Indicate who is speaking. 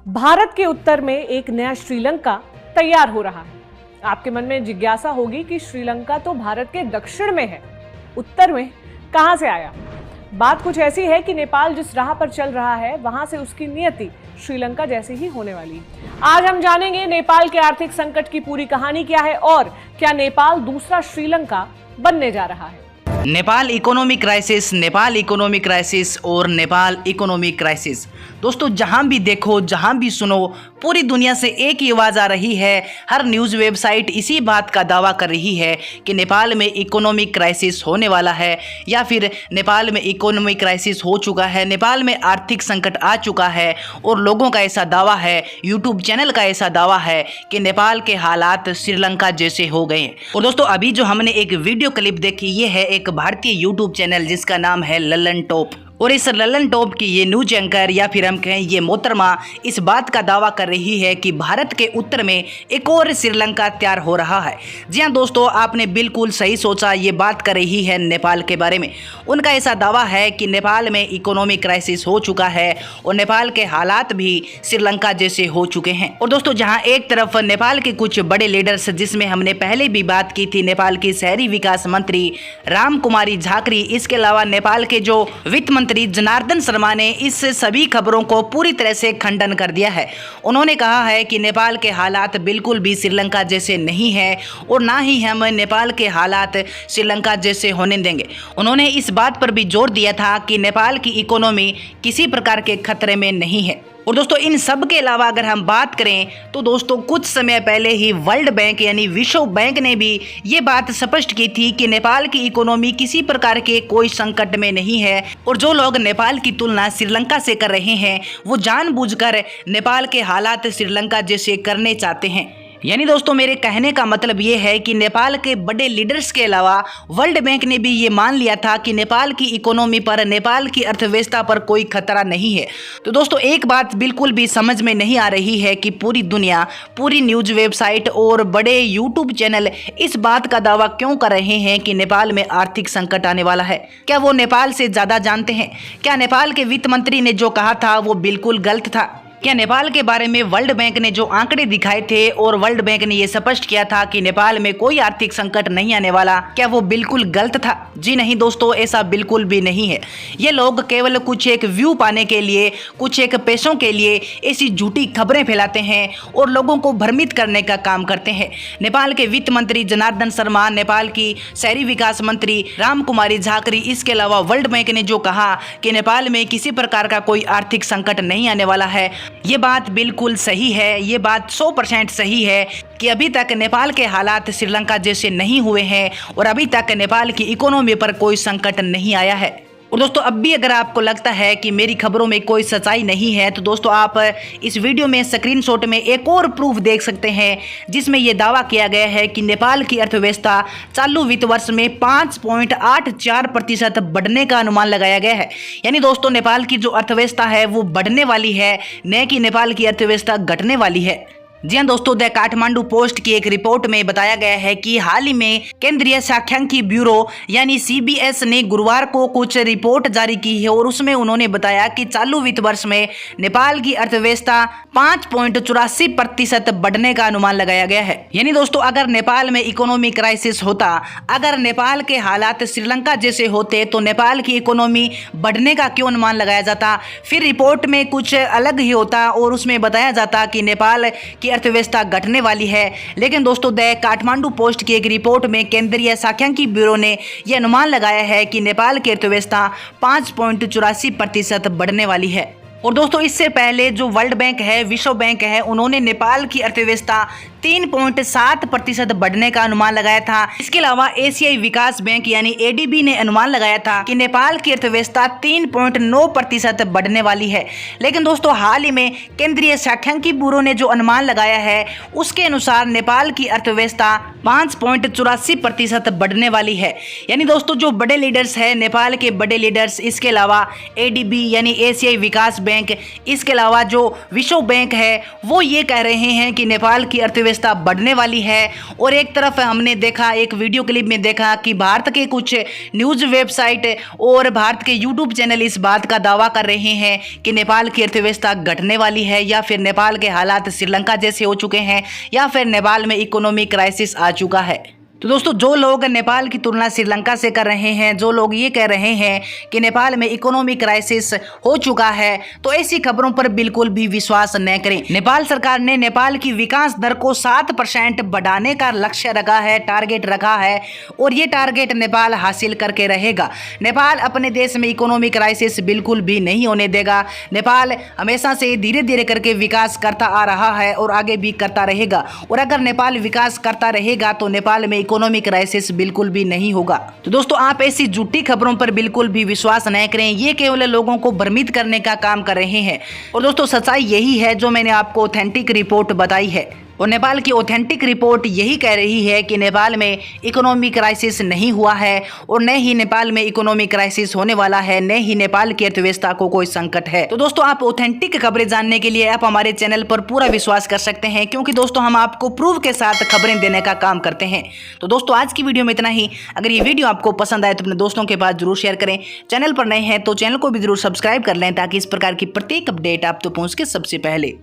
Speaker 1: भारत के उत्तर में एक नया श्रीलंका तैयार हो रहा है। आपके मन में जिज्ञासा होगी कि श्रीलंका तो भारत के दक्षिण में है, उत्तर में कहां से आया। बात कुछ ऐसी है कि नेपाल जिस राह पर चल रहा है वहां से उसकी नियति श्रीलंका जैसी ही होने वाली है। आज हम जानेंगे नेपाल के आर्थिक संकट की पूरी कहानी क्या है और क्या नेपाल दूसरा श्रीलंका बनने जा रहा है।
Speaker 2: Nepal economic crisis, Nepal economic crisis और नेपाल इकोनॉमिक क्राइसिस। दोस्तों, जहां भी देखो, जहां भी सुनो, पूरी दुनिया से एक ही आवाज़ आ रही है। हर न्यूज़ वेबसाइट इसी बात का दावा कर रही है कि नेपाल में इकोनॉमिक क्राइसिस होने वाला है या फिर नेपाल में इकोनॉमिक क्राइसिस हो चुका है, नेपाल में आर्थिक संकट आ चुका है। और लोगों का ऐसा दावा है, यूट्यूब चैनल का ऐसा दावा है कि नेपाल के हालात श्रीलंका जैसे हो गए हैं। और दोस्तों, अभी जो हमने एक वीडियो क्लिप देखी, ये है एक भारतीय यूट्यूब चैनल जिसका नाम है ललन टॉप। और इस ललन टॉप की ये न्यूज एंकर या फिर हम कहें ये मोहतरमा इस बात का दावा कर रही है कि भारत के उत्तर में एक और श्रीलंका तैयार हो रहा है। जी हाँ दोस्तों, आपने बिल्कुल सही सोचा, ये बात कर रही है नेपाल के बारे में। उनका ऐसा दावा है कि नेपाल में इकोनॉमिक क्राइसिस हो चुका है और नेपाल के हालात भी श्रीलंका जैसे हो चुके हैं। और दोस्तों, जहाँ एक तरफ नेपाल के कुछ बड़े लीडर्स, जिसमें हमने पहले भी बात की थी, नेपाल की शहरी विकास मंत्री रामकुमारी झाकरी, इसके अलावा नेपाल के जो वित्त मंत्री जनार्दन शर्मा ने इस सभी खबरों को पूरी तरह से खंडन कर दिया है। उन्होंने कहा है कि नेपाल के हालात बिल्कुल भी श्रीलंका जैसे नहीं है और ना ही हम नेपाल के हालात श्रीलंका जैसे होने देंगे। उन्होंने इस बात पर भी जोर दिया था कि नेपाल की इकोनॉमी किसी प्रकार के खतरे में नहीं है। और दोस्तों, इन सब के अलावा अगर हम बात करें तो दोस्तों, कुछ समय पहले ही वर्ल्ड बैंक यानी विश्व बैंक ने भी ये बात स्पष्ट की थी कि नेपाल की इकोनॉमी किसी प्रकार के कोई संकट में नहीं है। और जो लोग नेपाल की तुलना श्रीलंका से कर रहे हैं वो जानबूझकर नेपाल के हालात श्रीलंका जैसे करने चाहते हैं। यानी दोस्तों, मेरे कहने का मतलब ये है कि नेपाल के बड़े लीडर्स के अलावा वर्ल्ड बैंक ने भी ये मान लिया था कि नेपाल की इकोनॉमी पर, नेपाल की अर्थव्यवस्था पर कोई खतरा नहीं है। तो दोस्तों, एक बात बिल्कुल भी समझ में नहीं आ रही है कि पूरी दुनिया, पूरी न्यूज़ वेबसाइट और बड़े यूट्यूब चैनल इस बात का दावा क्यों कर रहे हैं कि नेपाल में आर्थिक संकट आने वाला है। क्या वो नेपाल से ज़्यादा जानते हैं? क्या नेपाल के वित्त मंत्री ने जो कहा था वो बिल्कुल गलत था? क्या नेपाल के बारे में वर्ल्ड बैंक ने जो आंकड़े दिखाए थे और वर्ल्ड बैंक ने ये स्पष्ट किया था कि नेपाल में कोई आर्थिक संकट नहीं आने वाला, क्या वो बिल्कुल गलत था? जी नहीं दोस्तों, ऐसा बिल्कुल भी नहीं है। ये लोग केवल कुछ एक व्यू पाने के लिए, कुछ एक पैसों के लिए ऐसी झूठी खबरें फैलाते हैं और लोगों को भ्रमित करने का काम करते हैं। नेपाल के वित्त मंत्री जनार्दन शर्मा, नेपाल की शहरी विकास मंत्री रामकुमारी झाकरी, इसके अलावा वर्ल्ड बैंक ने जो कहा कि नेपाल में किसी प्रकार का कोई आर्थिक संकट नहीं आने वाला है, ये बात बिल्कुल सही है। ये बात 100% सही है कि अभी तक नेपाल के हालात श्रीलंका जैसे नहीं हुए हैं और अभी तक नेपाल की इकोनॉमी पर कोई संकट नहीं आया है। और दोस्तों, अब भी अगर आपको लगता है कि मेरी खबरों में कोई सच्चाई नहीं है तो दोस्तों, आप इस वीडियो में स्क्रीनशॉट में एक और प्रूफ देख सकते हैं जिसमें यह दावा किया गया है कि नेपाल की अर्थव्यवस्था चालू वित्त वर्ष में 5.84% बढ़ने का अनुमान लगाया गया है। यानी दोस्तों, नेपाल की जो अर्थव्यवस्था है वो बढ़ने वाली है, न कि नेपाल की अर्थव्यवस्था घटने वाली है। जी हाँ दोस्तों, द काठमांडू पोस्ट की एक रिपोर्ट में बताया गया है कि हाल ही में केंद्रीय सांख्यिकी ब्यूरो यानी CBS ने गुरुवार को कुछ रिपोर्ट जारी की है और उसमें उन्होंने बताया कि चालू वित्त वर्ष में नेपाल की अर्थव्यवस्था 5.84% बढ़ने का अनुमान लगाया गया है। यानी दोस्तों, अगर नेपाल में इकोनॉमिक क्राइसिस होता, अगर नेपाल के हालात श्रीलंका जैसे होते तो नेपाल की इकोनॉमी बढ़ने का क्यों अनुमान लगाया जाता? फिर रिपोर्ट में कुछ अलग ही होता और उसमें बताया जाता कि नेपाल की अर्थव्यवस्था घटने वाली है। लेकिन दोस्तों, द काठमांडू पोस्ट की एक रिपोर्ट में केंद्रीय सांख्यिकी ब्यूरो ने यह अनुमान लगाया है कि नेपाल की अर्थव्यवस्था 5.84% बढ़ने वाली है। और दोस्तों, इससे पहले जो वर्ल्ड बैंक है, विश्व बैंक है, उन्होंने नेपाल की अर्थव्यवस्था 3.7% बढ़ने का अनुमान लगाया था। इसके अलावा एशियाई विकास बैंक यानी ADB ने अनुमान लगाया था कि नेपाल की अर्थव्यवस्था 3.9% बढ़ने वाली है। लेकिन दोस्तों, हाल ही में केंद्रीय सांख्यिकी ब्यूरो ने जो अनुमान लगाया है उसके अनुसार नेपाल की अर्थव्यवस्था 5.84% बढ़ने वाली है। यानी दोस्तों, जो बड़े लीडर्स हैं, नेपाल के बड़े लीडर्स, इसके अलावा ADB यानी एशियाई विकास बैंक, इसके अलावा जो विश्व बैंक है, वो ये कह रहे हैं कि नेपाल की अर्थव्यवस्था अर्थव्यवस्था बढ़ने वाली है। और एक तरफ हमने देखा, एक वीडियो क्लिप में देखा कि भारत के कुछ न्यूज़ वेबसाइट और भारत के यूट्यूब चैनल इस बात का दावा कर रहे हैं कि नेपाल की अर्थव्यवस्था घटने वाली है, या फिर नेपाल के हालात श्रीलंका जैसे हो चुके हैं, या फिर नेपाल में इकोनॉमिक क्राइसिस आ चुका है। तो दोस्तों, जो लोग नेपाल की तुलना श्रीलंका से कर रहे हैं, जो लोग ये कह रहे हैं कि नेपाल में इकोनॉमिक क्राइसिस हो चुका है, तो ऐसी खबरों पर बिल्कुल भी विश्वास न करें। नेपाल सरकार ने नेपाल की विकास दर को 7% बढ़ाने का लक्ष्य रखा है, टारगेट रखा है, और ये टारगेट नेपाल हासिल करके रहेगा। नेपाल अपने देश में इकोनॉमिक क्राइसिस बिल्कुल भी नहीं होने देगा। नेपाल हमेशा से धीरे धीरे करके विकास करता आ रहा है और आगे भी करता रहेगा, और अगर नेपाल विकास करता रहेगा तो नेपाल में इकोनॉमिक क्राइसिस बिल्कुल भी नहीं होगा। तो दोस्तों, आप ऐसी झूठी खबरों पर बिल्कुल भी विश्वास न करें, ये केवल लोगों को भ्रमित करने का काम कर रहे हैं। और दोस्तों, सच्चाई यही है जो मैंने आपको ऑथेंटिक रिपोर्ट बताई है, और नेपाल की ऑथेंटिक रिपोर्ट यही कह रही है कि नेपाल में इकोनॉमिक क्राइसिस नहीं हुआ है, और न ही नेपाल में इकोनॉमिक क्राइसिस होने वाला है, न ही नेपाल की अर्थव्यवस्था को कोई संकट है। तो दोस्तों, आप ऑथेंटिक खबरें जानने के लिए आप हमारे चैनल पर पूरा विश्वास कर सकते हैं, क्योंकि दोस्तों हम आपको प्रूफ के साथ खबरें देने का काम करते हैं। तो दोस्तों, आज की वीडियो में इतना ही। अगर ये वीडियो आपको पसंद आए तो अपने दोस्तों के पास जरूर शेयर करें। चैनल पर नए हैं तो चैनल को भी जरूर सब्सक्राइब कर लें, ताकि इस प्रकार की प्रत्येक अपडेट आप तो पहुंच के सबसे पहले।